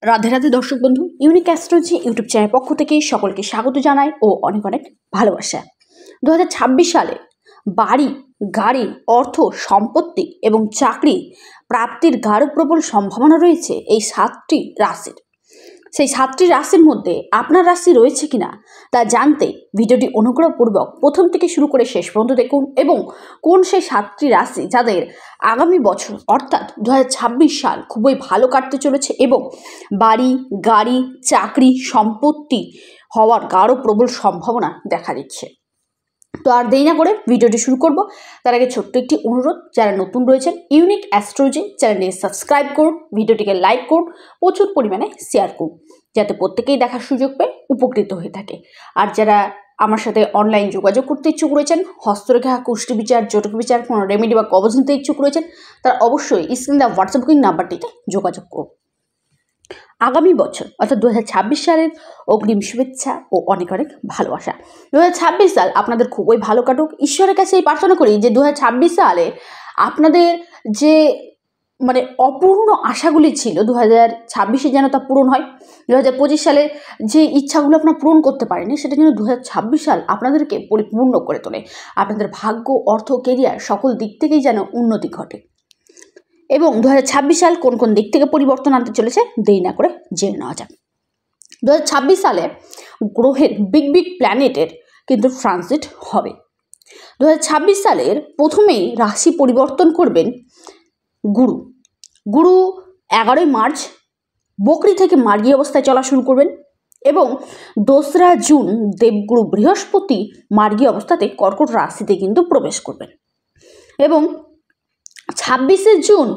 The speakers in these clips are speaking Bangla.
রাধে রাধে দর্শক বন্ধু, ইউনিক অ্যাস্ট্রোলজি ইউটিউব চ্যানেল পক্ষ থেকে সকলকে স্বাগত জানাই ও অনেক অনেক ভালোবাসা। 2026 সালে বাড়ি, গাড়ি, অর্থ, সম্পত্তি এবং চাকরি প্রাপ্তির গাঢ় প্রবল সম্ভাবনা রয়েছে এই 7টি রাশির। সেই 7টি রাশির মধ্যে আপনার রাশি রয়েছে কিনা তা জানতে ভিডিওটি অনুগ্রহপূর্বক প্রথম থেকে শুরু করে শেষ পর্যন্ত দেখুন এবং কোন সেই 7টি রাশি যাদের আগামী বছর অর্থাৎ 2026 সাল খুবই ভালো কাটতে চলেছে এবং বাড়ি, গাড়ি, চাকরি, সম্পত্তি হওয়ার গাঢ় প্রবল সম্ভাবনা দেখা দিচ্ছে। তো আর দেরি না করে ভিডিওটি শুরু করব। তার আগে ছোট্ট একটি অনুরোধ, যারা নতুন রয়েছেন ইউনিক অ্যাস্ট্রোলজি চ্যানেলটি সাবস্ক্রাইব করুন, ভিডিওটিকে লাইক করুন, প্রচুর পরিমাণে শেয়ার করুন, যাতে প্রত্যেকেই দেখার সুযোগ পেয়ে উপকৃত হয়ে থাকে। আর যারা আমার সাথে অনলাইন যোগাযোগ করতে ইচ্ছুক রয়েছেন, হস্তরেখা, কুষ্টি বিচার, জটক বিচার, কোনো রেমেডি বা কবজ নিতে ইচ্ছুক রয়েছেন, তারা অবশ্যই স্ক্রিনে দেওয়া হোয়াটসঅ্যাপ বুকিং নাম্বারটিতে যোগাযোগ করুন। আগামী বছর অর্থাৎ 2026 সালের অগ্রিম শুভেচ্ছা ও অনেক অনেক ভালোবাসা। 2026 সাল আপনাদের খুবই ভালো কাটুক। ঈশ্বরের কাছে এই প্রার্থনা করি যে 2026 সালে আপনাদের যে অপূর্ণ আশাগুলি ছিল 2026-এ যেন তা পূরণ হয়। 2025 সালে যে ইচ্ছাগুলো আপনারা পূরণ করতে পারেনি সেটা যেন 2026 সাল আপনাদেরকে পরিপূর্ণ করে তোলে। আপনাদের ভাগ্য, অর্থ, কেরিয়ার সকল দিক থেকেই যেন উন্নতি ঘটে। এবং 2026 সাল কোন কোন দিক থেকে পরিবর্তন আনতে চলেছে দেরি না করে জেনে নেওয়া যাক। 2026 সালে গ্রহের বিগ প্ল্যানেটের কিন্তু ট্রানজিট হবে। 2026 সালের প্রথমেই রাশি পরিবর্তন করবেন গুরু। গুরু 11 মার্চ বকরি থেকে মার্গী অবস্থায় চলা শুরু করবেন এবং 2রা জুন দেবগুরু বৃহস্পতি মার্গী অবস্থাতে কর্কট রাশিতে কিন্তু প্রবেশ করবেন এবং 26শে জুন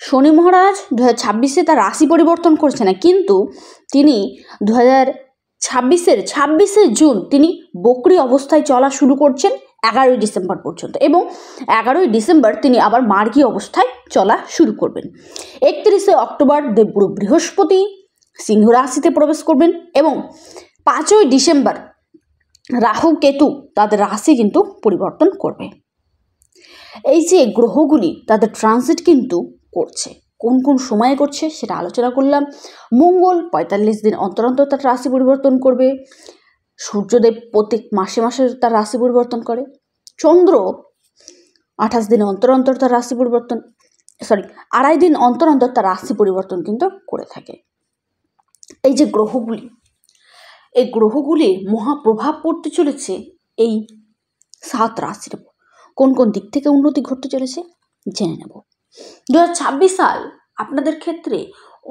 শনি মহারাজ 2026-এ তার রাশি পরিবর্তন করছে না, কিন্তু তিনি 2026-এর 26শে জুন তিনি বকরি অবস্থায় চলা শুরু করছেন 11ই ডিসেম্বর পর্যন্ত এবং 11ই ডিসেম্বর তিনি আবার মার্গী অবস্থায় চলা শুরু করবেন। 31শে অক্টোবর দেবগুরু বৃহস্পতি সিংহ রাশিতে প্রবেশ করবেন এবং 5ই ডিসেম্বর রাহু কেতু তাদের রাশি কিন্তু পরিবর্তন করবে। এই যে গ্রহগুলি তাদের ট্রানজিট কিন্তু করছে, কোন কোন সময়ে করছে সেটা আলোচনা করলাম। মঙ্গল 45 দিন অন্তর অন্তর তার রাশি পরিবর্তন করবে। সূর্যদেব প্রত্যেক মাসে মাসে তার রাশি পরিবর্তন করে। চন্দ্র 28 দিন অন্তর অন্তর তার রাশি পরিবর্তন 2.5 দিন অন্তর অন্তর তার রাশি পরিবর্তন কিন্তু করে থাকে। এই যে গ্রহগুলি, এই গ্রহগুলির মহাপ্রভাব পড়তে চলেছে এই 7 রাশির উপর। কোন কোন দিক থেকে উন্নতি ঘটতে চলেছে জেনে নেব। 2026 সাল আপনাদের ক্ষেত্রে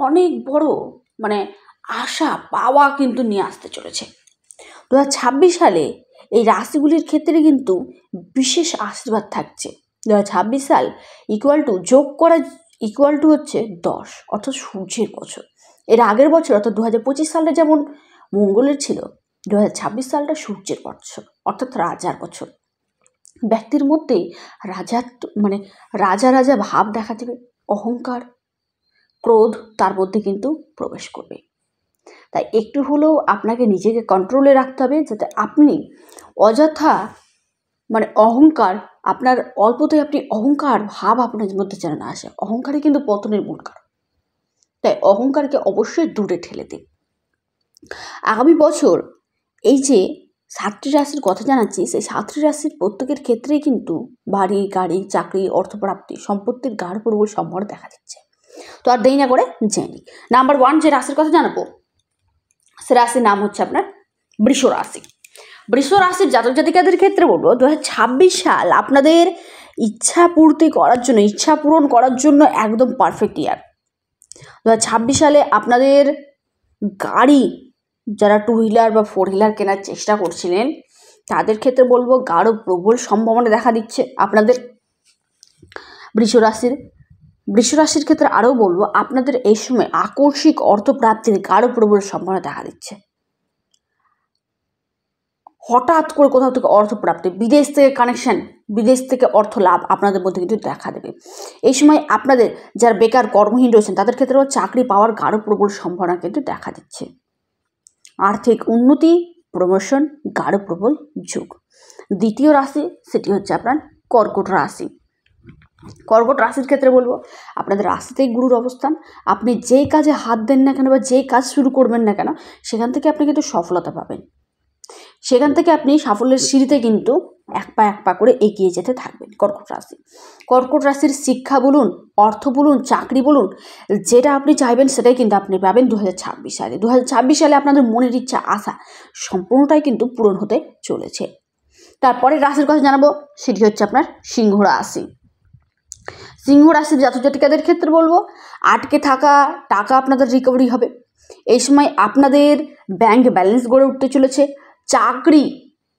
অনেক বড় আশা পাওয়া কিন্তু নিয়ে আসতে চলেছে। 2026 সালে এই রাশিগুলির ক্ষেত্রে কিন্তু বিশেষ আশীর্বাদ থাকছে। 2026 সাল যোগ করা হচ্ছে 10, অর্থাৎ সূর্যের বছর। এর আগের বছর অর্থাৎ 2025 সালটা যেমন মঙ্গলের ছিল, 2026 সালটা সূর্যের বছর অর্থাৎ রাজার বছর। ব্যক্তির মধ্যে রাজা ভাব দেখা দেবে, অহংকার, ক্রোধ তার মধ্যে কিন্তু প্রবেশ করবে। তাই একটু হলেও আপনাকে নিজেকে কন্ট্রোলে রাখতে হবে, যাতে আপনি অযথা অহংকার, আপনার অল্পতে আপনি অহংকার ভাব আপনার মধ্যে যেন না আসে। অহংকারই কিন্তু পতনের মূল কারণ। তাই অহংকারকে অবশ্যই দূরে ঠেলে দিন। আগামী বছর এই যে 7টি রাশির কথা জানাচ্ছি, সেই 7টি রাশির প্রত্যেকের ক্ষেত্রেই কিন্তু বাড়ি, গাড়ি, চাকরি, অর্থপ্রাপ্তি, সম্পত্তির গাঢ় প্রবল সম্ভাবনা দেখা দিচ্ছে। তো আর দেরি না করে জেনে নিই। নাম্বার 1 যে রাশির কথা জানাবো, সে রাশির নাম হচ্ছে আপনার বৃষ রাশি। বৃষ রাশির জাতক জাতিকাদের ক্ষেত্রে বলবো 2026 সাল আপনাদের ইচ্ছা পূরণ করার জন্য একদম পারফেক্ট ইয়ার। 2026 সালে আপনাদের গাড়ি, যারা 2 হুইলার বা 4 হুইলার কেনার চেষ্টা করছিলেন তাদের ক্ষেত্রে বলবো গাঢ় প্রবল সম্ভাবনা দেখা দিচ্ছে আপনাদের। বৃষ রাশির ক্ষেত্রে আরও বলবো আপনাদের এই সময় আকস্মিক অর্থপ্রাপ্তির গাঢ় প্রবল সম্ভাবনা দেখা দিচ্ছে। হঠাৎ করে কোথাও থেকে অর্থপ্রাপ্তি, বিদেশ থেকে কানেকশন, বিদেশ থেকে অর্থ লাভ আপনাদের মধ্যে কিন্তু দেখা দেবে। এই সময় আপনাদের যারা বেকার কর্মহীন রয়েছেন তাদের ক্ষেত্রেও চাকরি পাওয়ার গাঢ় প্রবল সম্ভাবনা কিন্তু দেখা দিচ্ছে। আর্থিক উন্নতি, প্রমোশন, গাঢ় প্রবল যোগ। দ্বিতীয় রাশি সেটি হচ্ছে আপনার কর্কট রাশি। কর্কট রাশির ক্ষেত্রে বলবো আপনাদের রাশিতেই গুরুর অবস্থান। আপনি যেই কাজে হাত দেন না কেন বা যেই কাজ শুরু করবেন না কেন, সেখান থেকে আপনি কিন্তু সফলতা পাবেন। সেখান থেকে আপনি সাফল্যের সিঁড়িতে কিন্তু এক পা করে এগিয়ে যেতে থাকবেন। কর্কট রাশির শিক্ষা বলুন, অর্থ বলুন, চাকরি বলুন, যেটা আপনি চাইবেন সেটাই কিন্তু আপনি পাবেন 2026 সালে। 2026 সালে আপনাদের মনের ইচ্ছা, আশা সম্পূর্ণটাই কিন্তু পূরণ হতে চলেছে। তারপরে রাশির কথা জানাবো, সেটি হচ্ছে আপনার সিংহ রাশি। সিংহ রাশির জাতক জাতিকাদের ক্ষেত্রে বলবো আটকে থাকা টাকা আপনাদের রিকভারি হবে। এই সময় আপনাদের ব্যাংক ব্যালেন্স গড়ে উঠতে চলেছে। চাকরি,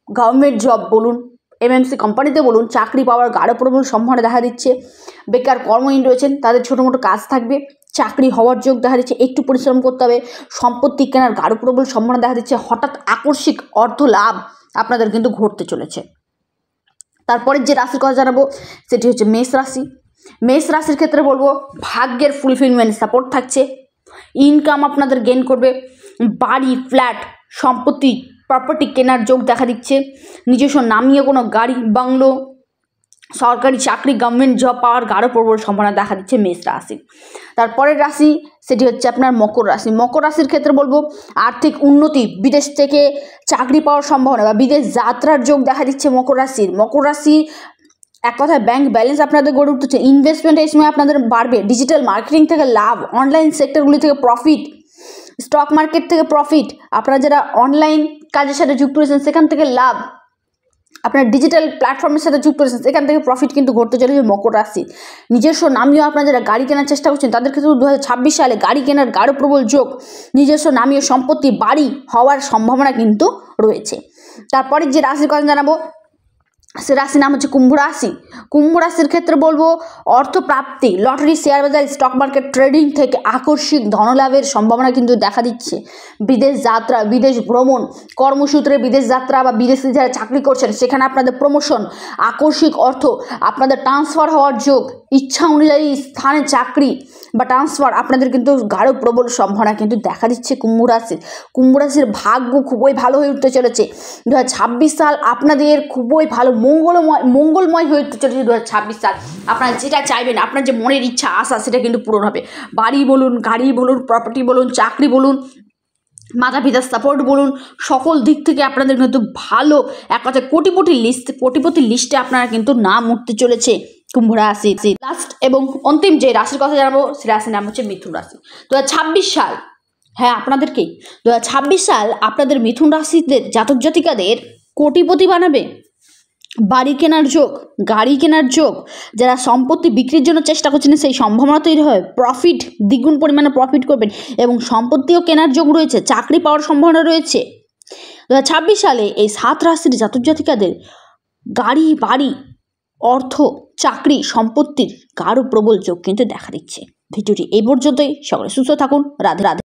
গভর্নমেন্ট জব বলুন, এমএনসি কোম্পানিতে বলুন, চাকরি পাওয়ার গাঢ় প্রবল সম্ভাবনা দেখা দিচ্ছে। বেকার কর্মহীন রয়েছেন, তাদের ছোটো মোটো কাজ থাকবে, চাকরি হওয়ার যোগ দেখা দিচ্ছে। একটু পরিশ্রম করতে হবে। সম্পত্তি কেনার গাঢ় প্রবল সম্ভাবনা দেখা দিচ্ছে। হঠাৎ আকস্মিক অর্থ লাভ আপনাদের কিন্তু ঘটতে চলেছে। তারপরে যে রাশির কথা জানাবো সেটি হচ্ছে মেষ রাশি। মেষ রাশির ক্ষেত্রে বলবো ভাগ্যের ফুলফিলমেন্ট সাপোর্ট থাকছে। ইনকাম আপনাদের গেইন করবে। বাড়ি, ফ্ল্যাট, সম্পত্তি, প্রপার্টি কেনার যোগ দেখা দিচ্ছে। নিজস্ব নামিয়ে কোনো গাড়ি, বাংলো, সরকারি চাকরি, গভর্নমেন্ট জব পাওয়ার গাঢ় প্রবল সম্ভাবনা দেখা দিচ্ছে মেষ রাশি। তারপরের রাশি সেটি হচ্ছে আপনার মকর রাশি। মকর রাশির ক্ষেত্রে বলবো আর্থিক উন্নতি, বিদেশ থেকে চাকরি পাওয়ার সম্ভাবনা বা বিদেশ যাত্রার যোগ দেখা দিচ্ছে মকর রাশির। মকর রাশি এক কথায় ব্যাংক ব্যালেন্স আপনাদের গড়ে উঠতেছে। ইনভেস্টমেন্ট এই সময় আপনাদের বাড়বে। ডিজিটাল মার্কেটিং থেকে লাভ, অনলাইন সেক্টরগুলি থেকে প্রফিট, স্টক মার্কেট থেকে প্রফিট, আপনারা যারা অনলাইন কাজের সাথে যুক্ত রয়েছেন সেখান থেকে লাভ, আপনার ডিজিটাল প্ল্যাটফর্মের সাথে যুক্ত রয়েছেন সেখান থেকে প্রফিট কিন্তু ঘটতে চলেছে মকর রাশি। নিজস্ব নামীয় আপনারা যারা গাড়ি কেনার চেষ্টা করছেন তাদের ক্ষেত্রে 2026 সালে গাড়ি কেনার গাঢ় প্রবল যোগ, নিজস্ব নামীয় সম্পত্তি, বাড়ি হওয়ার সম্ভাবনা কিন্তু রয়েছে। তারপরে যে রাশির কথা জানাবো সে রাশির নাম হচ্ছে কুম্ভ রাশি। কুম্ভ রাশির ক্ষেত্রে বলবো অর্থ প্রাপ্তি, লটারি, শেয়ার বাজার, স্টক মার্কেট, ট্রেডিং থেকে আকস্মিক ধনলাভের সম্ভাবনা কিন্তু দেখা দিচ্ছে। বিদেশ যাত্রা, বিদেশ ভ্রমণ, কর্মসূত্রে বিদেশ যাত্রা বা বিদেশে যারা চাকরি করছেন সেখানে আপনাদের প্রমোশন, আকস্মিক অর্থ আপনাদের ট্রান্সফার হওয়ার যোগ, ইচ্ছা অনুযায়ী স্থানে চাকরি বা ট্রান্সফার আপনাদের কিন্তু গাঢ় প্রবল সম্ভাবনা কিন্তু দেখা দিচ্ছে কুম্ভ রাশির। কুম্ভ রাশির ভাগ্য খুবই ভালো হয়ে উঠতে চলেছে। 2026 সাল আপনাদের খুবই ভালো মঙ্গলময় হয়ে উঠতে চলেছে। 2026 সাল আপনারা যেটা চাইবেন, আপনার যে মনের ইচ্ছা আশা সেটা কিন্তু পূরণ হবে। বাড়ি বলুন, গাড়ি বলুন, প্রপার্টি বলুন, চাকরি বলুন, মাতা পিতার সাপোর্ট বলুন, সকল দিক থেকে আপনাদের কিন্তু ভালো এক কথায় কোটিপতি লিস্টে আপনারা কিন্তু নাম উঠতে চলেছে কুম্ভ রাশি। লাস্ট এবং অন্তিম যে রাশির কথা জানাবো সে রাশির নাম হচ্ছে মিথুন রাশি। 2026 সাল, হ্যাঁ আপনাদেরকেই, 2026 সাল আপনাদের মিথুন রাশিদের জাতক জাতিকাদের কোটিপতি বানাবে। বাড়ি কেনার যোগ, গাড়ি কেনার যোগ, যারা সম্পত্তি বিক্রির জন্য চেষ্টা করছেন সেই সম্ভাবনা তৈরি হয়। প্রফিট, দ্বিগুণ পরিমাণে প্রফিট করবেন এবং সম্পত্তিও কেনার যোগ রয়েছে। চাকরি পাওয়ার সম্ভাবনা রয়েছে। 2026 সালে এই 7 রাশির জাতক জাতিকাদের গাড়ি, বাড়ি, অর্থ, চাকরি, সম্পত্তির গাঢ় প্রবল যোগ কিন্তু দেখা দিচ্ছে। ভিডিওটি এই পর্যন্তই। সকলে সুস্থ থাকুন। রাধে রাধে।